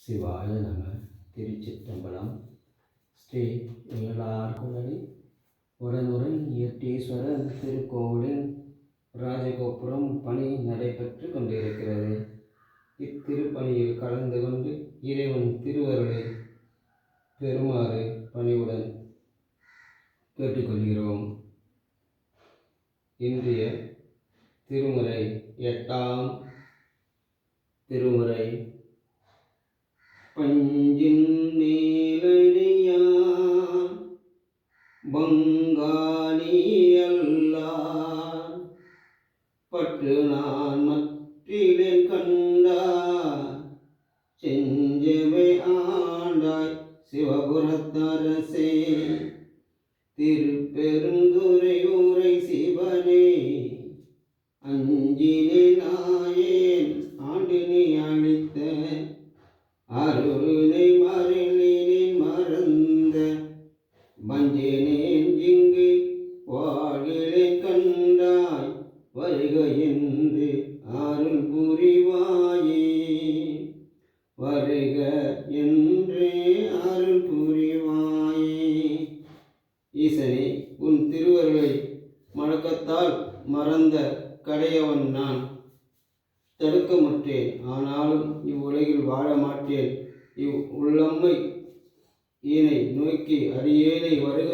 சிவாய நம. திருச்சிற்றம்பலம். ஸ்ரீ எங்களார்குழலி உடனுரை ஈட்டீஸ்வரன் திருக்கோவிலின் ராஜகோபுரம் பணி நடைபெற்று கொண்டிருக்கிறது. இத்திருப்பணியில் கலந்து கொண்டு இறைவன் திருவருளை பெறுமாறு பணிவுடன் கேட்டுக்கொள்கிறோம். இன்றைய திருமுறை 8ஆம் திருமுறை. பஞ்சின் மேலடியான் பங்காளி அல்லார் பற்று நான் மற்றிலேன் கண்டார் செஞ்சவை ஆண்டாய் சிவபுரத்தரசே திருப்பெருந்துறை ஊரை சிவனே அஞ்சினே நாயேன் ஆண்டினி அளித்த அருளினை மருளினேன் மறந்த வஞ்சினேன் இங்கு வாழ்கிறேன் கண்டாய் வருக என்று அருள் புரிவாயே வருக என்று அருள் புரிவாயே. ஈசனே, உன் திருவருளை மழக்கத்தால் மறந்த கடையவன் நான். தடுக்க முற்றேன், ஆனாலும் இவ்வுலகில் வாழ மாட்டேன். உள்ளம்மை ஈனை நோக்கி அடியேனை வருக